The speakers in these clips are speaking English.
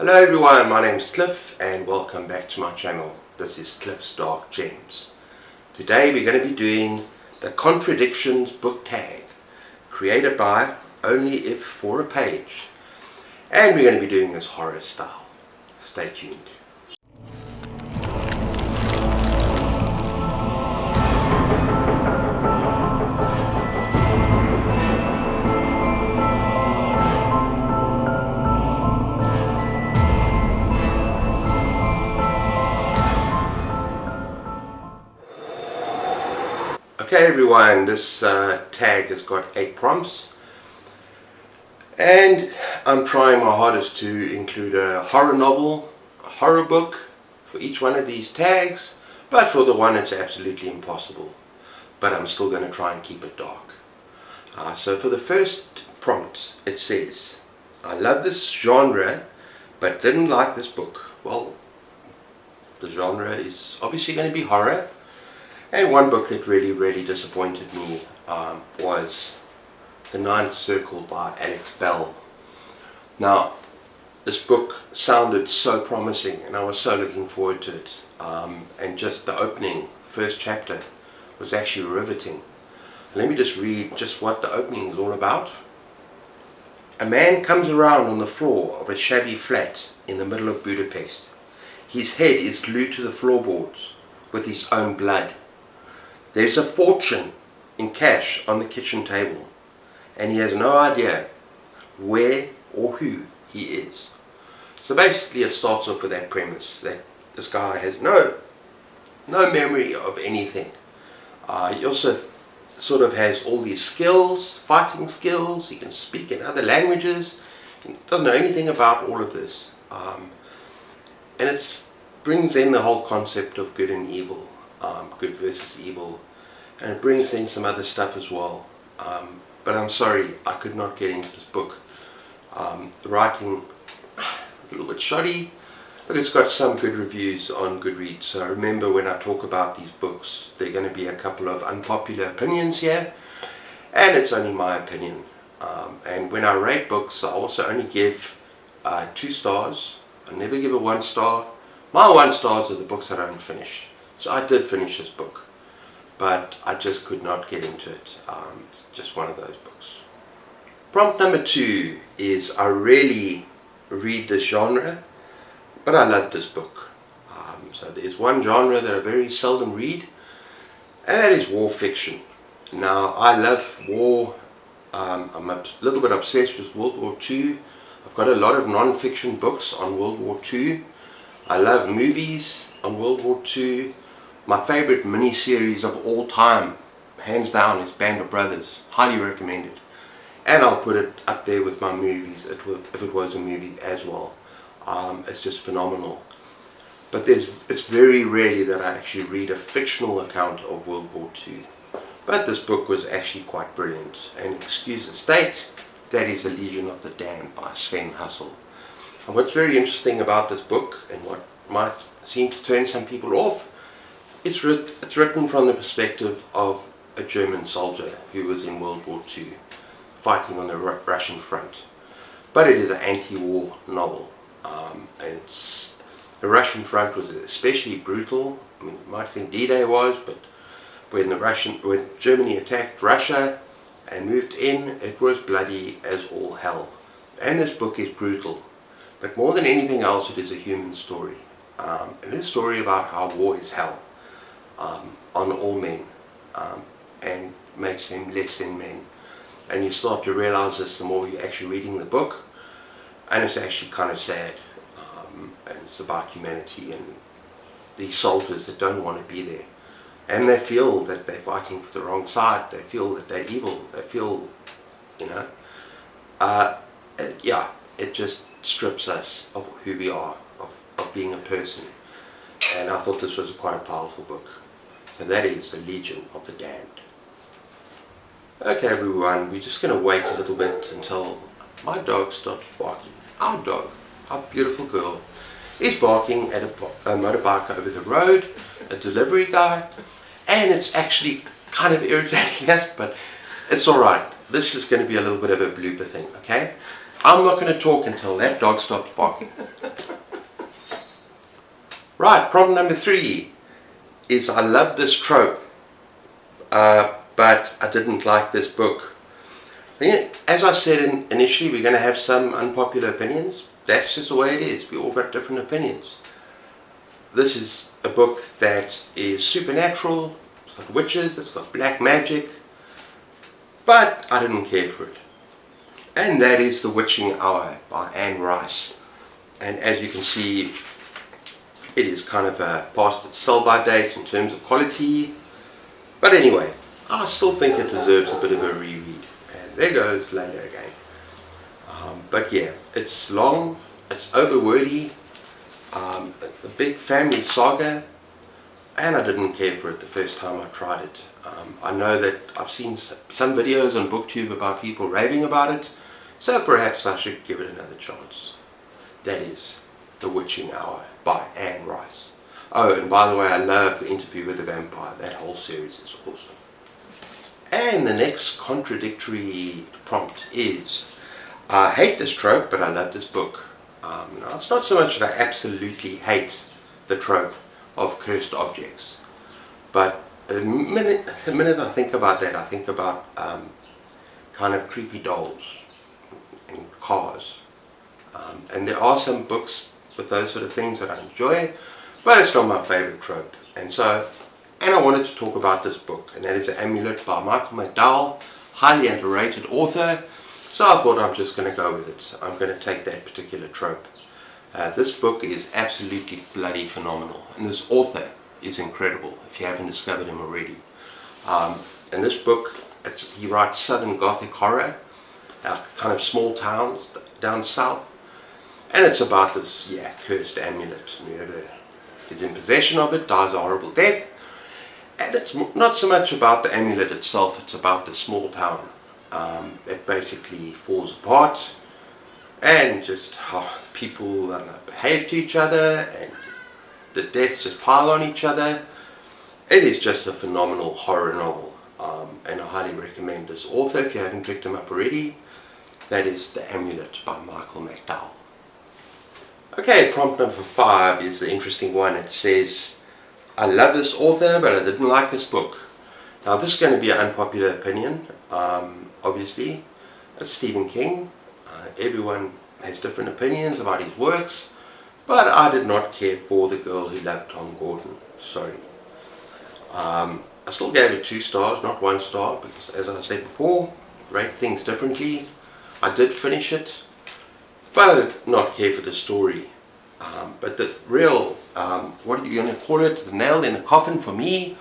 Hello everyone, my name is Cliff and welcome back to my channel. This is Cliff's Dark Gems. Today we're going to be doing the Contradictions Book Tag, created by Only If for a Page. And we're going to be doing this horror style. Stay tuned. Okay everyone, this tag has got 8 prompts and I'm trying my hardest to include a horror novel, a horror book for each one of these tags, but for the one it's absolutely impossible. But I'm still going to try and keep it dark. So for the first prompt it says, I love this genre but didn't like this book. Well, the genre is obviously going to be horror. And one book that really disappointed me was The Ninth Circle by Alex Bell. Now, this book sounded so promising and I was so looking forward to it. And just the opening, first chapter, was actually riveting. Let me just read just what the opening is all about. A man comes around on the floor of a shabby flat in the middle of Budapest. His head is glued to the floorboards with his own blood. There's a fortune in cash on the kitchen table, and he has no idea where or who he is. So basically it starts off with that premise that this guy has no memory of anything. He also sort of has all these skills, fighting skills, he can speak in other languages, he doesn't know anything about all of this. And it brings in the whole concept of good and evil. Good versus evil, and it brings in some other stuff as well, but I'm sorry I could not get into this book. The writing a little bit shoddy, but it's got some good reviews on Goodreads, so remember when I talk about these books there are going to be a couple of unpopular opinions here, and it's only my opinion. And when I rate books I also only give 2 stars. I never give a 1 star. My 1 stars are the books I don't finish. So I did finish this book, but I just could not get into it. It's just one of those books. Prompt number 2 is I rarely read this genre, but I love this book. So there's one genre that I very seldom read, and that is war fiction. Now I love war. I'm a little bit obsessed with World War II. I've got a lot of non-fiction books on World War II. I love movies on World War II. My favorite mini-series of all time, hands down, is Band of Brothers. Highly recommended. And I'll put it up there with my movies if it was a movie as well. It's just phenomenal. But it's very rarely that I actually read a fictional account of World War II. But this book was actually quite brilliant. And excuse the state, that is A Legion of the Damned by Sven Husserl. And what's very interesting about this book, and what might seem to turn some people off, it's written from the perspective of a German soldier who was in World War II, fighting on the Russian front. But it is an anti-war novel, and the Russian front was especially brutal. I mean, you might think D-Day was, but when Germany attacked Russia and moved in, it was bloody as all hell. And this book is brutal, but more than anything else, it is a human story. It is a story about how war is hell. On all men, and makes them less than men. And you start to realize this the more you're actually reading the book, and it's actually kind of sad. And it's about humanity and these soldiers that don't want to be there, and they feel that they're fighting for the wrong side. They feel that they're evil. They feel, yeah, it just strips us of who we are, of being a person. And I thought this was quite a powerful book. So that is The Legion of the Damned. Okay everyone, we're just going to wait a little bit until my dog starts barking. Our dog, our beautiful girl, is barking at a motorbike over the road, a delivery guy, and it's actually kind of irritating us, but it's alright. This is going to be a little bit of a blooper thing, okay? I'm not going to talk until that dog stops barking. Right, prompt number 3 is I love this trope, but I didn't like this book. As I said initially, we're going to have some unpopular opinions. That's just the way it is. We all got different opinions. This is a book that is supernatural, it's got witches, it's got black magic, but I didn't care for it. And that is The Witching Hour by Anne Rice. And as you can see, it is kind of past its sell-by date in terms of quality. But anyway, I still think it deserves a bit of a reread. And there goes Layla again. But yeah, it's long, it's over-wordy, a big family saga, and I didn't care for it the first time I tried it. I know that I've seen some videos on booktube about people raving about it, so perhaps I should give it another chance. That is The Witching Hour by Anne Rice. Oh, and by the way, I love The Interview with the Vampire. That whole series is awesome. And the next contradictory prompt is, I hate this trope, but I love this book. Now, it's not so much that I absolutely hate the trope of cursed objects, but the minute I think about that, I think about kind of creepy dolls and cars. And there are some books with those sort of things that I enjoy, but it's not my favorite trope. And I wanted to talk about this book, and that is Amulet by Michael McDowell, highly underrated author. So I thought I'm just going to go with it. I'm going to take that particular trope. This book is absolutely bloody phenomenal, and this author is incredible if you haven't discovered him already. In this book, he writes Southern Gothic horror, kind of small towns down south, and it's about this cursed amulet, and whoever is in possession of it dies a horrible death. And it's not so much about the amulet itself, it's about the small town that basically falls apart, and just how people behave to each other, and the deaths just pile on each other. It is just a phenomenal horror novel, and I highly recommend this author if you haven't picked him up already. That is The Amulet by Michael McDowell. Okay, prompt number 5 is the interesting one. It says, I love this author, but I didn't like this book. Now this is going to be an unpopular opinion, obviously. It's Stephen King. Everyone has different opinions about his works, but I did not care for The Girl Who Loved Tom Gordon. Sorry. I still gave it 2 stars, not 1 star, because as I said before, rate things differently. I did finish it, but I did not care for the story. But the real, what are you going to call it, the nail in the coffin for me,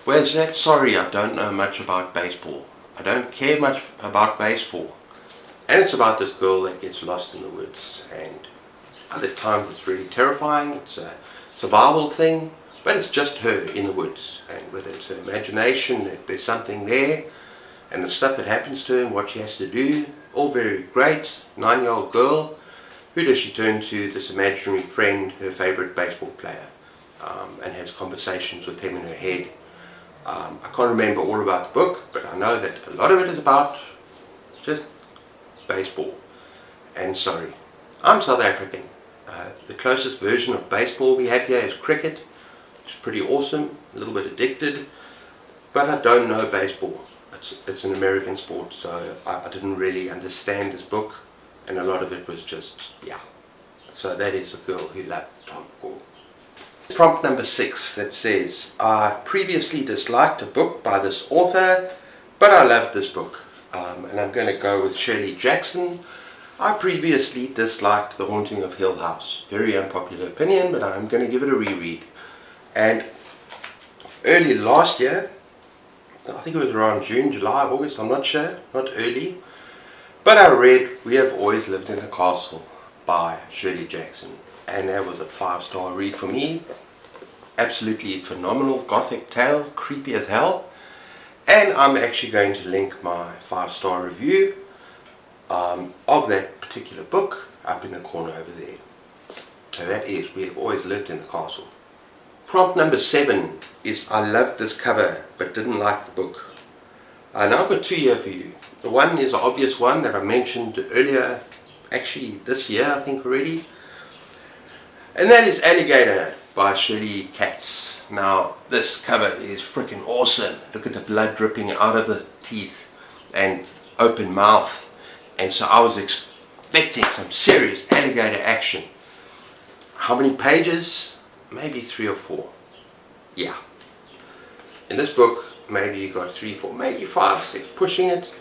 was that, sorry, I don't know much about baseball. I don't care much about baseball. And it's about this girl that gets lost in the woods, and other times it's really terrifying. It's a survival thing, but it's just her in the woods, and whether it's her imagination, that there's something there, and the stuff that happens to her and what she has to do, all very great. 9-year-old girl. Who does she turn to? This imaginary friend, her favorite baseball player, and has conversations with him in her head. I can't remember all about the book, but I know that a lot of it is about just baseball. And sorry, I'm South African. The closest version of baseball we have here is cricket. It's pretty awesome, a little bit addicted, but I don't know baseball. It's an American sport, so I didn't really understand this book, and a lot of it was just, So that is A Girl Who Loved Tom Gordon. Prompt number 6 that says, I previously disliked a book by this author, but I loved this book. And I'm going to go with Shirley Jackson. I previously disliked The Haunting of Hill House. Very unpopular opinion, but I'm going to give it a reread. And early last year, I think it was around June, July, August, I'm not sure, not early, but I read We Have Always Lived in a Castle by Shirley Jackson, and that was a 5-star read for me. Absolutely phenomenal gothic tale, creepy as hell. And I'm actually going to link my 5-star review of that particular book up in the corner over there. So that is We Have Always Lived in the Castle. Prompt number 7 is I loved this cover but didn't like the book. Now I've got 2 here for you. The one is an obvious one that I mentioned earlier, actually this year I think already. And that is Alligator by Shirley Katz. Now this cover is freaking awesome. Look at the blood dripping out of the teeth and open mouth. And so I was expecting some serious alligator action. How many pages? Maybe 3 or 4. Yeah. In this book, maybe you got 3, 4, maybe 5, 6 pushing it.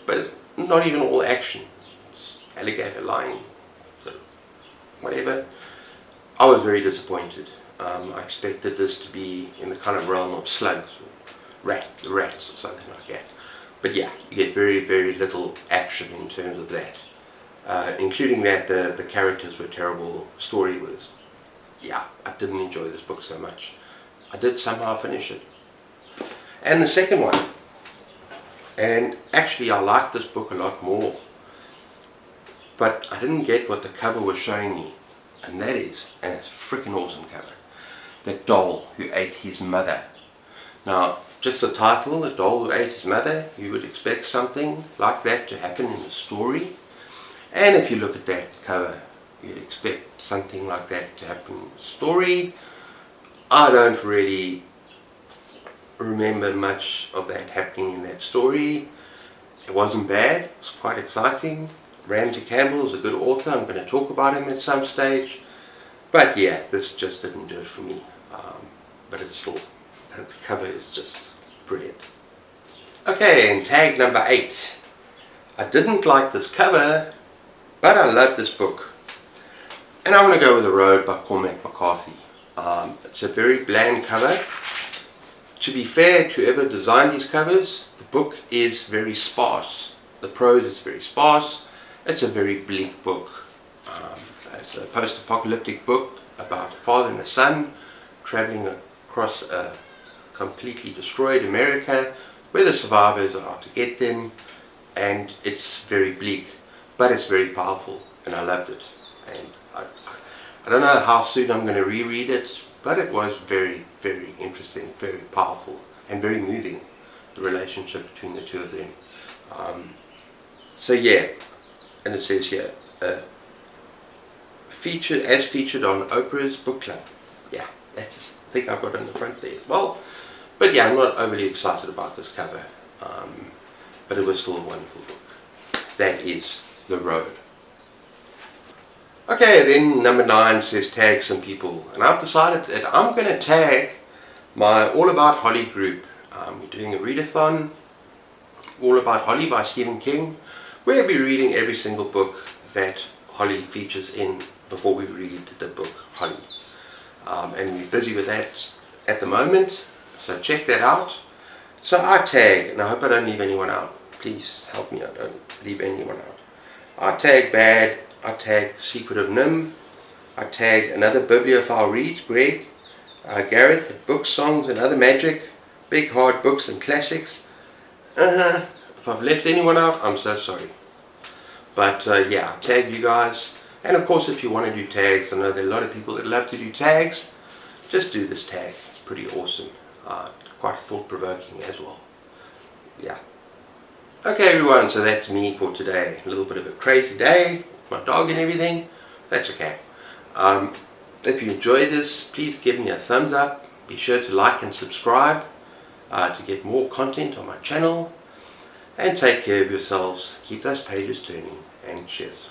But it's not even all action. It's alligator lying. So whatever. I was very disappointed. I expected this to be in the kind of realm of slugs or rats or something like that. But yeah, you get very, very little action in terms of that. Including that the characters were terrible, the story was, yeah, I didn't enjoy this book so much. I did somehow finish it. And the second one, and actually I liked this book a lot more, but I didn't get what the cover was showing me, and that is a freaking awesome cover. The doll who ate his mother. Now, just the title, The Doll Who Ate His Mother, you would expect something like that to happen in the story. And if you look at that cover, you'd expect something like that to happen in the story. I don't really remember much of that happening in that story. It wasn't bad, it was quite exciting. Ramsey Campbell is a good author, I'm going to talk about him at some stage. But yeah, this just didn't do it for me. But it's still, the cover is just brilliant. Okay, and tag number 8. I didn't like this cover, but I love this book. And I'm going to go with The Road by Cormac McCarthy. It's a very bland cover. To be fair to whoever designed these covers, the book is very sparse. The prose is very sparse. It's a very bleak book. It's a post-apocalyptic book about a father and a son traveling across a completely destroyed America where the survivors are out to get them, and it's very bleak, but it's very powerful, and I loved it. And I don't know how soon I'm going to reread it, but it was very, very interesting, very powerful, and very moving, the relationship between the two of them. So yeah, and it says here, featured on Oprah's book club. Yeah, that's, I think I've got it on the front there as well. But yeah, I'm not overly excited about this cover, but it was still a wonderful book. That is The Road. Okay, then number 9 says tag some people, and I've decided that I'm going to tag my All About Holly group. We're doing a readathon, All About Holly by Stephen King. We'll be reading every single book that Holly features in before we read the book Holly. And we're busy with that at the moment, so check that out. So I tag, and I hope I don't leave anyone out. Please help me, I don't leave anyone out. I tag Bad, I tag Secret of Nim, I tag Another Bibliophile Reads, Greg, Gareth, Books, Songs and Other Magic, Big Hard Books and Classics. If I've left anyone out, I'm so sorry. But yeah, I tag you guys. And of course, if you want to do tags, I know there are a lot of people that love to do tags. Just do this tag. It's pretty awesome. Quite thought-provoking as well. Yeah. Okay everyone, so that's me for today. A little bit of a crazy day with my dog and everything. That's okay. If you enjoyed this, please give me a thumbs up. Be sure to like and subscribe to get more content on my channel. And take care of yourselves. Keep those pages turning. And cheers.